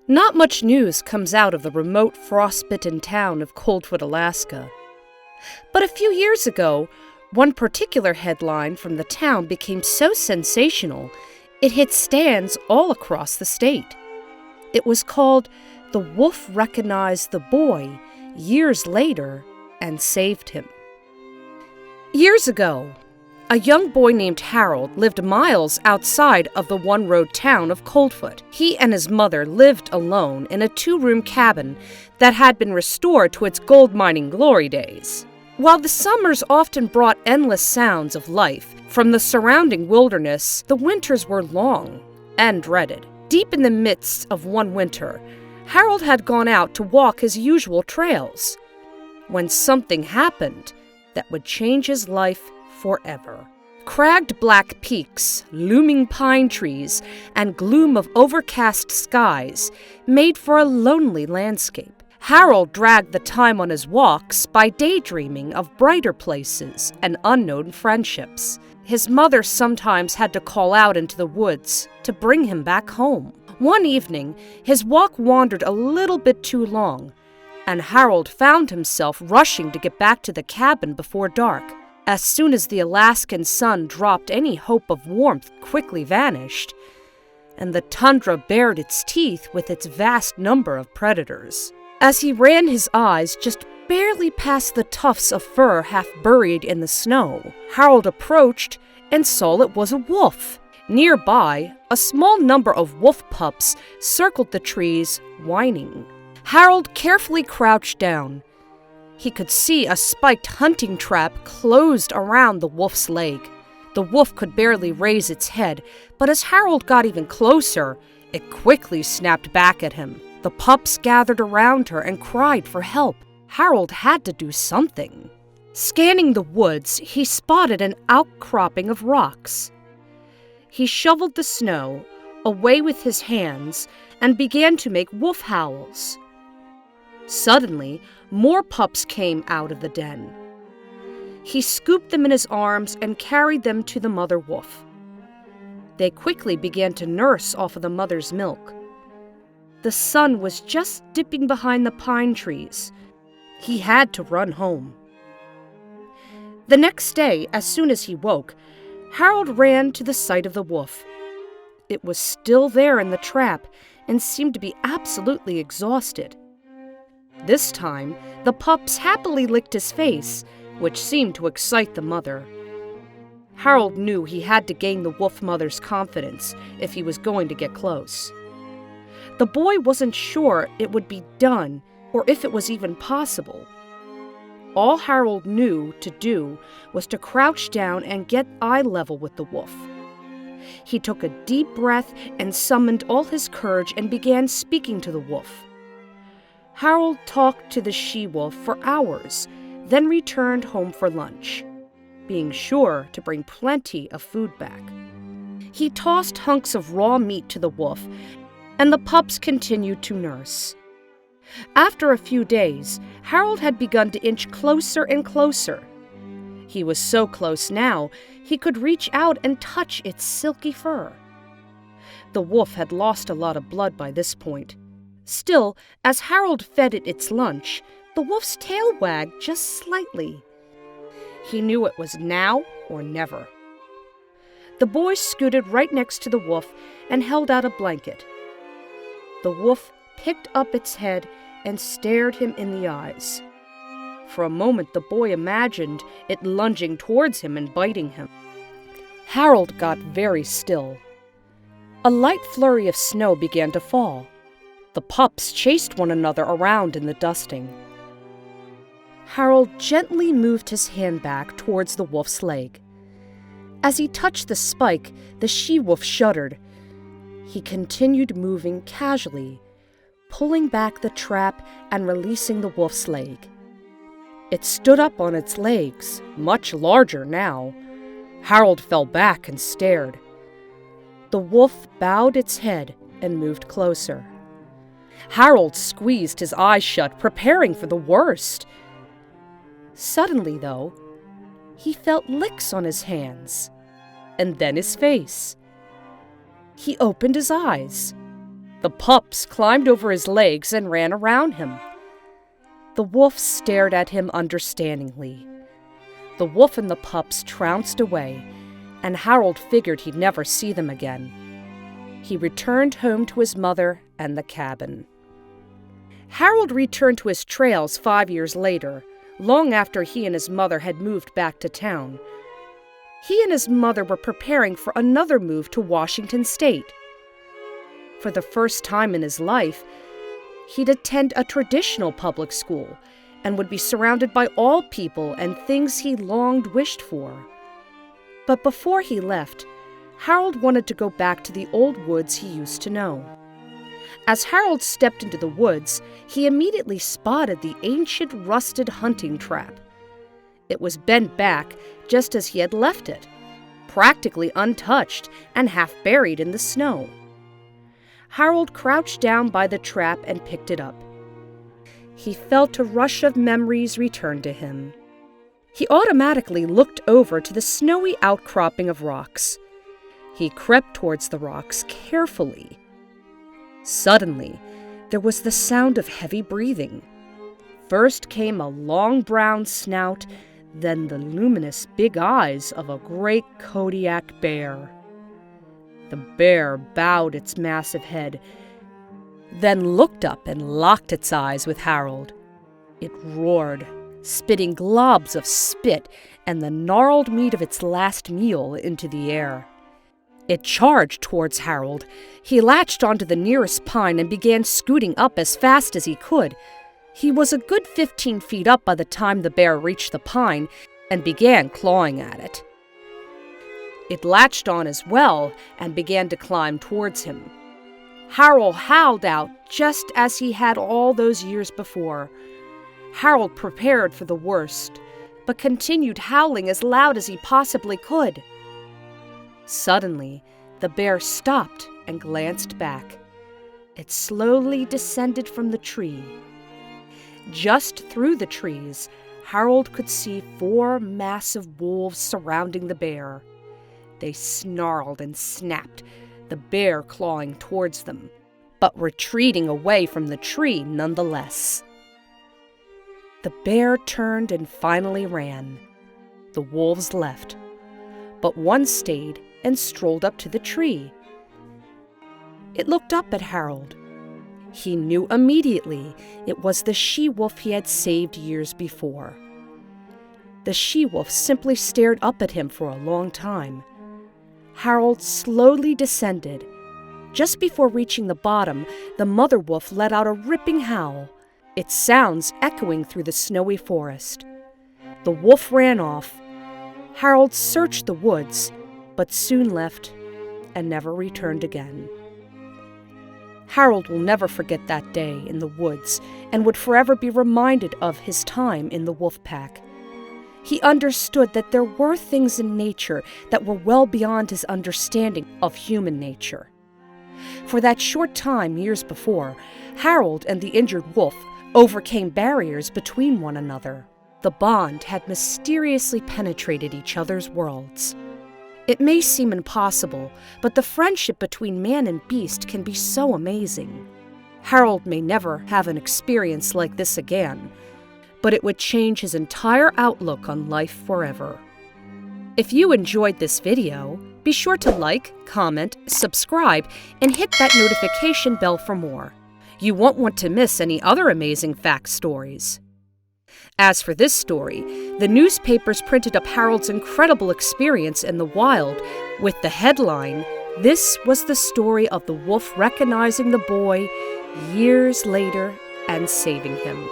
Not much news comes out of the remote, frostbitten town of Coldwood, Alaska. But a few years ago, one particular headline from the town became so sensational, it hit stands all across the state. It was called "The Wolf Recognized the Boy years later and saved him." Years ago, a young boy named Harold lived miles outside of the one-road town of Coldfoot. He and his mother lived alone in a 2-room cabin that had been restored to its gold mining glory days. While the summers often brought endless sounds of life from the surrounding wilderness, the winters were long and dreaded. Deep in the midst of one winter, Harold had gone out to walk his usual trails when something happened that would change his life forever. Cragged black peaks, looming pine trees, and gloom of overcast skies made for a lonely landscape. Harold dragged the time on his walks by daydreaming of brighter places and unknown friendships. His mother sometimes had to call out into the woods to bring him back home. One evening, his walk wandered a little bit too long, and Harold found himself rushing to get back to the cabin before dark. As soon as the Alaskan sun dropped, any hope of warmth quickly vanished, and the tundra bared its teeth with its vast number of predators. As he ran his eyes just barely past the tufts of fur half buried in the snow, Harold approached and saw it was a wolf. Nearby, a small number of wolf pups circled the trees, whining. Harold carefully crouched down. He could see a spiked hunting trap closed around the wolf's leg. The wolf could barely raise its head, but as Harold got even closer, it quickly snapped back at him. The pups gathered around her and cried for help. Harold had to do something. Scanning the woods, he spotted an outcropping of rocks. He shoveled the snow away with his hands and began to make wolf howls. Suddenly, more pups came out of the den. He scooped them in his arms and carried them to the mother wolf. They quickly began to nurse off of the mother's milk. The sun was just dipping behind the pine trees. He had to run home. The next day, as soon as he woke, Harold ran to the site of the wolf. It was still there in the trap and seemed to be absolutely exhausted. This time, the pups happily licked his face, which seemed to excite the mother. Harold knew he had to gain the wolf mother's confidence if he was going to get close. The boy wasn't sure it would be done or if it was even possible. All Harold knew to do was to crouch down and get eye level with the wolf. He took a deep breath and summoned all his courage and began speaking to the wolf. Harold talked to the she-wolf for hours, then returned home for lunch, being sure to bring plenty of food back. He tossed hunks of raw meat to the wolf, and the pups continued to nurse. After a few days, Harold had begun to inch closer and closer. He was so close now, he could reach out and touch its silky fur. The wolf had lost a lot of blood by this point. Still, as Harold fed it its lunch, the wolf's tail wagged just slightly. He knew it was now or never. The boy scooted right next to the wolf and held out a blanket. The wolf picked up its head and stared him in the eyes. For a moment, the boy imagined it lunging towards him and biting him. Harold got very still. A light flurry of snow began to fall. The pups chased one another around in the dusting. Harold gently moved his hand back towards the wolf's leg. As he touched the spike, the she-wolf shuddered. He continued moving casually, pulling back the trap and releasing the wolf's leg. It stood up on its legs, much larger now. Harold fell back and stared. The wolf bowed its head and moved closer. Harold squeezed his eyes shut, preparing for the worst. Suddenly, though, he felt licks on his hands, and then his face. He opened his eyes. The pups climbed over his legs and ran around him. The wolf stared at him understandingly. The wolf and the pups trounced away, and Harold figured he'd never see them again. He returned home to his mother and the cabin. Harold returned to his trails 5 years later, long after he and his mother had moved back to town. He and his mother were preparing for another move to Washington State. For the first time in his life, he'd attend a traditional public school and would be surrounded by all people and things he wished for. But before he left, Harold wanted to go back to the old woods he used to know. As Harold stepped into the woods, he immediately spotted the ancient rusted hunting trap. It was bent back just as he had left it, practically untouched and half buried in the snow. Harold crouched down by the trap and picked it up. He felt a rush of memories return to him. He automatically looked over to the snowy outcropping of rocks. He crept towards the rocks carefully. Suddenly, there was the sound of heavy breathing. First came a long brown snout, then the luminous big eyes of a great Kodiak bear. The bear bowed its massive head, then looked up and locked its eyes with Harold. It roared, spitting globs of spit and the gnarled meat of its last meal into the air. It charged towards Harold. He latched onto the nearest pine and began scooting up as fast as he could. He was a good 15 feet up by the time the bear reached the pine and began clawing at it. It latched on as well and began to climb towards him. Harold howled out just as he had all those years before. Harold prepared for the worst, but continued howling as loud as he possibly could. Suddenly, the bear stopped and glanced back. It slowly descended from the tree. Just through the trees, Harold could see 4 massive wolves surrounding the bear. They snarled and snapped, the bear clawing towards them, but retreating away from the tree nonetheless. The bear turned and finally ran. The wolves left, but one stayed and strolled up to the tree. It looked up at Harold. He knew immediately it was the she-wolf he had saved years before. The she-wolf simply stared up at him for a long time. Harold slowly descended. Just before reaching the bottom, the mother wolf let out a ripping howl, its sounds echoing through the snowy forest. The wolf ran off. Harold searched the woods, but soon left and never returned again. Harold will never forget that day in the woods and would forever be reminded of his time in the wolf pack. He understood that there were things in nature that were well beyond his understanding of human nature. For that short time years before, Harold and the injured wolf overcame barriers between one another. The bond had mysteriously penetrated each other's worlds. It may seem impossible, but the friendship between man and beast can be so amazing. Harold may never have an experience like this again, but it would change his entire outlook on life forever. If you enjoyed this video, be sure to like, comment, subscribe, and hit that notification bell for more. You won't want to miss any other amazing fact stories. As for this story, the newspapers printed up Harold's incredible experience in the wild with the headline, "This was the story of the wolf recognizing the boy years later and saving him."